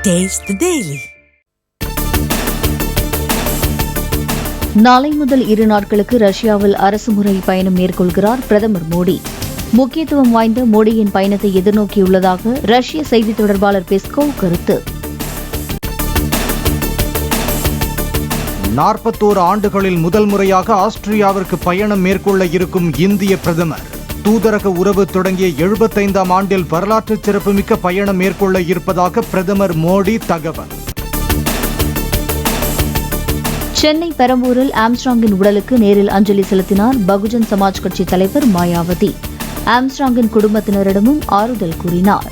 Taste the Daily. நாளை முதல் 2 நாட்களுக்கு ரஷ்யாவில் அரசுமுறை பயணம் மேற்கொள்கிறார் பிரதமர் மோடி. முக்கியத்துவம் வாய்ந்த மோடியின் பயணத்தை எதிர்நோக்கியுள்ளதாக ரஷ்ய செய்தி தொடர்பாளர் பெஸ்கோவ் கருத்து. 41 ஆண்டுகளில் முதல் முறையாக ஆஸ்திரியாவிற்கு பயணம் மேற்கொள்ள இருக்கும் இந்திய பிரதமர் தூதரக உறவு தொடங்கிய 75ஆம் ஆண்டில் வரலாற்று சிறப்புமிக்க பயணம் மேற்கொள்ள இருப்பதாக பிரதமர் மோடி தகவல். சென்னை பெரம்பூரில் ஆம்ஸ்ட்ராங்கின் உடலுக்கு நேரில் அஞ்சலி செலுத்தினார் பகுஜன் சமாஜ் கட்சி தலைவர் மாயாவதி. ஆம்ஸ்ட்ராங்கின் குடும்பத்தினரிடமும் ஆறுதல் கூறினார்.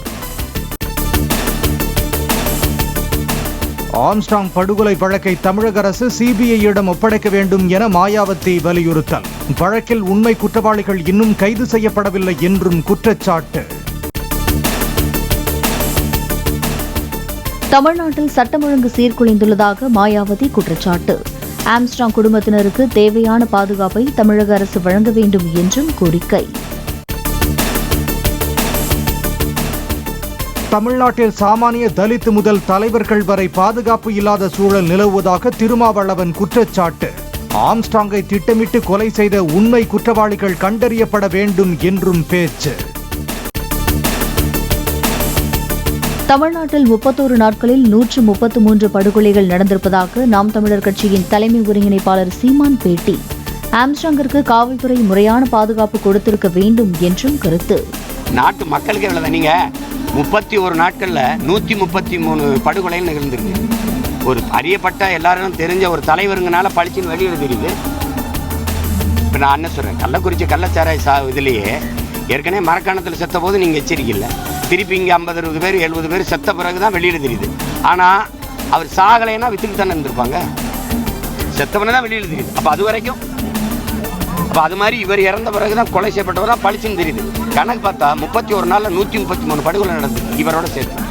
ஆம்ஸ்ட்ராங் படுகொலை வழக்கை தமிழக அரசு சிபிஐயிடம் ஒப்படைக்க வேண்டும் என மாயாவதி வலியுறுத்தல். வழக்கில் உண்மை குற்றவாளிகள் இன்னும் கைது செய்யப்படவில்லை என்றும் குற்றச்சாட்டு. தமிழ்நாட்டில் சட்டம் ஒழுங்கு சீர்குலைந்துள்ளதாக மாயாவதி குற்றச்சாட்டு. ஆம்ஸ்ட்ராங் குடும்பத்தினருக்கு தேவையான பாதுகாப்பை தமிழக அரசு வழங்க வேண்டும் என்றும் கோரிக்கை. தமிழ்நாட்டில் சாமானிய தலித் முதல் தலைவர்கள் வரை பாதுகாப்பு இல்லாத சூழல் நிலவுவதாக திருமாவளவன் குற்றச்சாட்டு. ஆம்ஸ்ட்ராங்கை திட்டமிட்டு கொலை செய்த உண்மை குற்றவாளிகள் கண்டறியப்பட வேண்டும் என்றும் பேச்சு. தமிழ்நாட்டில் 31 நாட்களில் 133 படுகொலைகள் நடந்திருப்பதாக நாம் தமிழர் கட்சியின் தலைமை ஒருங்கிணைப்பாளர் சீமான் பேட்டி. ஆம்ஸ்ட்ராங்கிற்கு காவல்துறை முறையான பாதுகாப்பு கொடுத்திருக்க வேண்டும் என்றும் கருத்து. நாட்டு மக்களுக்கு எவ்வளவு நீங்க 31 நாட்கள்ல 133 படுகொலைகள் நிகழ்ந்திருக்கு. ஒரு அறியப்பட்ட எல்லாரும் தெரிஞ்ச ஒரு தலைவருங்கனால பழிச்சுன்னு வெளியிட தெரியுது. இப்போ நான் என்ன சொல்றேன், கள்ளக்குறிச்சி கள்ளச்சாராய் இதுலேயே ஏற்கனவே மரக்காணத்தில் செத்த போது நீங்கள் எச்சரிக்கல, திருப்பி இங்கே 50-60 பேர் 70 பேர் செத்த பிறகு தான் வெளியிட தெரியுது. ஆனால் அவர் சாகலைன்னா வித்துக்கு தானே இருந்திருப்பாங்க, செத்தவனை தான் வெளியிட தெரியுது. அப்போ அது வரைக்கும் அது மாதிரி இவர் இறந்த பிறகுதான் கொலை செய்யப்பட்டவரா பழிச்சுன்னு தெரியுது. கணக்கு பார்த்தா 31 நாள்ல 133 படுகொலை நடந்தது இவரோட சேர்த்து.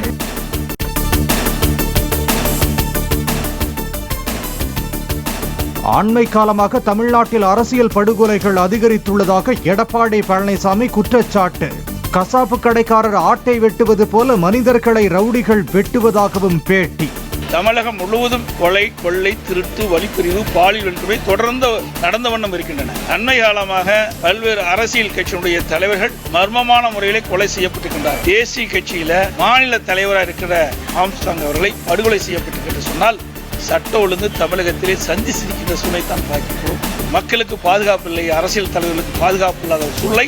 அண்மை காலமாக தமிழ்நாட்டில் அரசியல் படுகொலைகள் அதிகரித்துள்ளதாக எடப்பாடி பழனிசாமி குற்றச்சாட்டு. கசாப்பு கடைக்காரர் ஆட்டை வெட்டுவது போல மனிதர்களை ரவுடிகள் வெட்டுவதாகவும் பேட்டி. தமிழகம் முழுவதும் கொலை, கொள்ளை, திருட்டு, வழிப்பிரிவு, பாலியல் வன்கொடுமை தொடர்ந்து நடந்த வண்ணம் இருக்கின்றன. அண்மை காலமாக பல்வேறு அரசியல் கட்சியினுடைய தலைவர்கள் மர்மமான முறையிலே கொலை செய்யப்பட்டிருக்கின்றனர். தேசிய கட்சியில மாநில தலைவராக இருக்கிற ஆம்ஸ்ட்ராங் அவர்களை படுகொலை செய்யப்பட்டிருக்கின்ற சொன்னால் சட்ட ஒழுங்கு தமிழகத்திலே சந்தி சிரிக்கின்ற சூழலை தான் பார்க்கிறோம். மக்களுக்கு பாதுகாப்பு இல்லை, அரசியல் தலைவர்களுக்கு பாதுகாப்பு இல்லாத ஒரு சூழலை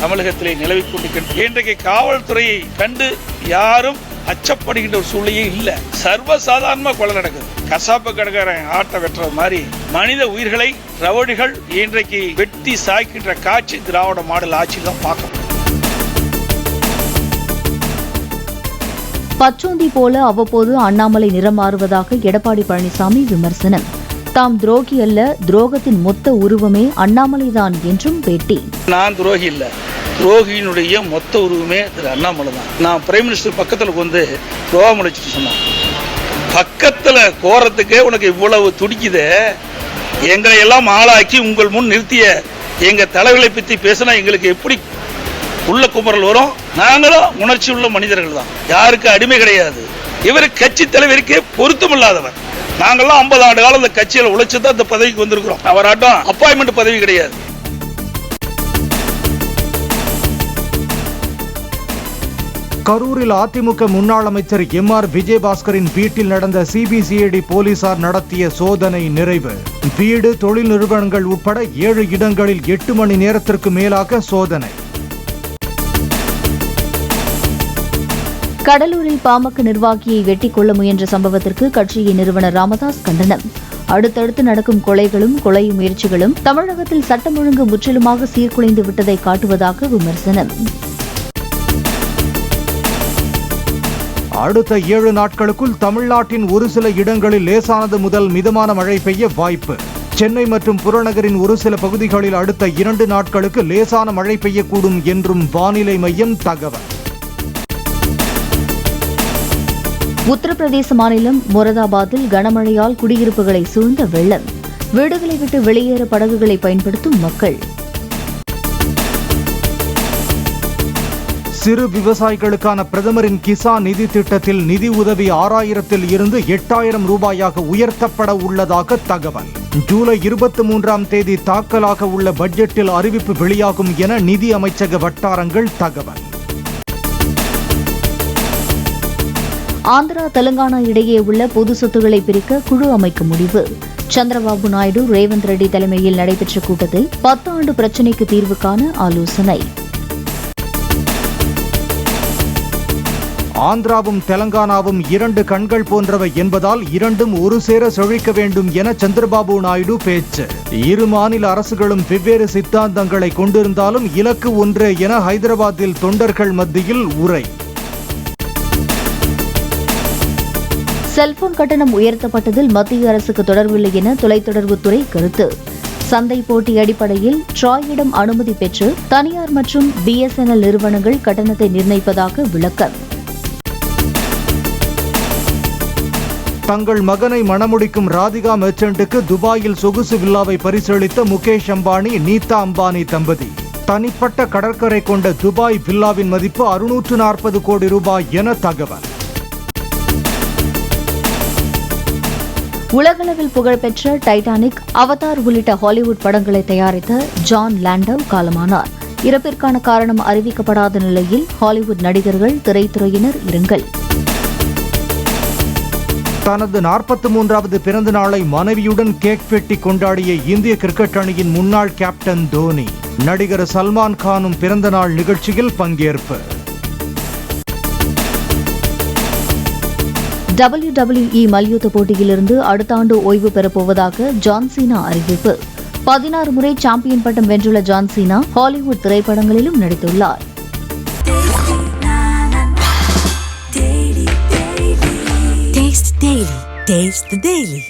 தமிழகத்திலே நிலவிக் கொண்டிருக்கின்றன. இன்றைக்கு காவல்துறையை கண்டு யாரும் அச்சப்படுகின்ற ஒரு சூழ்நிலையே இல்லை. சர்வசாதாரணமாக கொலை நடக்குது. கசாப்பு கடைக்காரன் ஆட்டை வெட்டுறது மாதிரி மனித உயிர்களை ரவுடிகள் இன்றைக்கு வெட்டி சாய்க்கின்ற காட்சி திராவிட மாடல் ஆட்சியில் தான் பார்க்கணும். பச்சோந்தி போல அவ்வப்போது அண்ணாமலை நிறம் மாறுவதாக எடப்பாடி பழனிசாமி விமர்சனம். தாம் துரோகி அல்ல, துரோகத்தின் மொத்த உருவமே அண்ணாமலைதான் என்றும் பேட்டி. நான் துரோகி இல்லை, துரோகியினுடைய மொத்த உருவமே திரு அண்ணாமலை தான். நான் பிரைம் மினிஸ்டர் பக்கத்தில் வந்து துரோகம் அழைச்சிட்டு சொன்னேன். பக்கத்தில் கோரத்துக்கே உனக்கு இவ்வளவு துடிக்குது, எங்களை எல்லாம் ஆளாக்கி உங்கள் முன் நிறுத்திய எங்க தலைவர்களை பற்றி பேசினா எங்களுக்கு எப்படி உள்ள குமரல் வரும்? நாங்களும் உணர்ச்சி உள்ள மனிதர்கள் தான், யாருக்கு அடிமை கிடையாது. இவர் கட்சி தலைவருக்கே பொருத்தமில்லாதவர். நாங்கள்லாம் 50 ஆண்டு காலம் இந்த கட்சியில் உழைச்சு தான் இந்த பதவிக்கு வந்திருக்கிறோம். அவராட்டம் அப்பாயின்மெண்ட் பதவி கிடையாது. கரூரில் அதிமுக முன்னாள் அமைச்சர் MR விஜயபாஸ்கரின் வீட்டில் நடந்த சிபிசிஐடி போலீசார் நடத்திய சோதனை நிறைவு. வீடு, தொழில் நிறுவனங்கள் உட்பட 7 இடங்களில் 8 மணி நேரத்திற்கு மேலாக சோதனை. கடலூரில் பாமக நிர்வாகியை வெட்டிக் கொள்ள முயன்ற சம்பவத்திற்கு கட்சியின் நிறுவனர் ராமதாஸ் கண்டனம். அடுத்தடுத்து நடக்கும் கொலைகளும் கொலை முயற்சிகளும் தமிழகத்தில் சட்டம் ஒழுங்கு முற்றிலுமாக சீர்குலைந்து விட்டதை காட்டுவதாக விமர்சனம். அடுத்த 7 நாட்களுக்குள் தமிழ்நாட்டின் ஒரு சில இடங்களில் லேசானது முதல் மிதமான மழை பெய்ய வாய்ப்பு. சென்னை மற்றும் புறநகரின் ஒரு சில பகுதிகளில் அடுத்த 2 நாட்களுக்கு லேசான மழை பெய்யக்கூடும் என்றும் வானிலை மையம் தகவல். உத்தரப்பிரதேச மாநிலம் மொரதாபாத்தில் கனமழையால் குடியிருப்புகளை சூழ்ந்த வெள்ளம். வீடுகளை விட்டு வெளியேற படகுகளை பயன்படுத்தும் மக்கள். சிறு விவசாயிகளுக்கான பிரதமரின் கிசான் நிதி திட்டத்தில் நிதி உதவி 6000 இருந்து 8000 ரூபாயாக உயர்த்தப்பட உள்ளதாக தகவல். ஜூலை 23ஆம் தேதி தாக்கலாக உள்ள பட்ஜெட்டில் அறிவிப்பு வெளியாகும் என நிதி அமைச்சக வட்டாரங்கள் தகவல். ஆந்திரா தெலுங்கானா இடையே உள்ள பொது சொத்துக்களை பிரிக்க குழு அமைக்க முடிவு. சந்திரபாபு நாயுடு ரேவந்த் ரெட்டி தலைமையில் நடைபெற்ற கூட்டத்தில் 10 ஆண்டு பிரச்சினைக்கு தீர்வு காண ஆலோசனை. ஆந்திராவும் தெலங்கானாவும் 2 கண்கள் போன்றவை என்பதால் இரண்டும் ஒரு சேர செழிக்க வேண்டும் என சந்திரபாபு நாயுடு பேச்சு. இரு மாநில அரசுகளும் வெவ்வேறு சித்தாந்தங்களை கொண்டிருந்தாலும் இலக்கு ஒன்றே என ஹைதராபாத்தில் தொண்டர்கள் மத்தியில் உரை. செல்போன் கட்டணம் உயர்த்தப்பட்டதில் மத்திய அரசுக்கு தொடர்பில்லை என தொலைத்தொடர்புத்துறை கருத்து. சந்தை போட்டி அடிப்படையில் ட்ராயிடம் அனுமதி பெற்று தனியார் மற்றும் BSNL நிறுவனங்கள் கட்டணத்தை நிர்ணயிப்பதாக விளக்கம். தங்கள் மகனை மணமுடிக்கும் ராதிகா மெர்ச்சன்ட்டுக்கு துபாயில் சொகுசு வில்லாவை பரிசளித்த முகேஷ் அம்பானி, நீதா அம்பானி தம்பதி. தனிப்பட்ட கடற்கரை கொண்ட துபாய் வில்லாவின் மதிப்பு 640 கோடி ரூபாய் என தகவல். உலகளவில் புகழ்பெற்ற டைட்டானிக், அவதார் உள்ளிட்ட ஹாலிவுட் படங்களை தயாரித்த ஜான் லாண்டவ் காலமானார். இறப்பிற்கான காரணம் அறிவிக்கப்படாத நிலையில் ஹாலிவுட் நடிகர்கள், திரைத்துறையினர் இரங்கல். தனது 43வது பிறந்த நாளை மனைவியுடன் கேக் வெட்டி கொண்டாடிய இந்திய கிரிக்கெட் அணியின் முன்னாள் கேப்டன் தோனி. நடிகர் சல்மான் கானும் பிறந்த நாள் நிகழ்ச்சியில் பங்கேற்பு. WWE மல்யுத்த போட்டியிலிருந்து அடுத்த ஆண்டு ஓய்வு பெறப்போவதாக ஜான் சீனா அறிவிப்பு. 16 முறை சாம்பியன் பட்டம் வென்றுள்ள ஜான் சீனா ஹாலிவுட் திரைப்படங்களிலும் நடித்துள்ளார். Taste the Daily.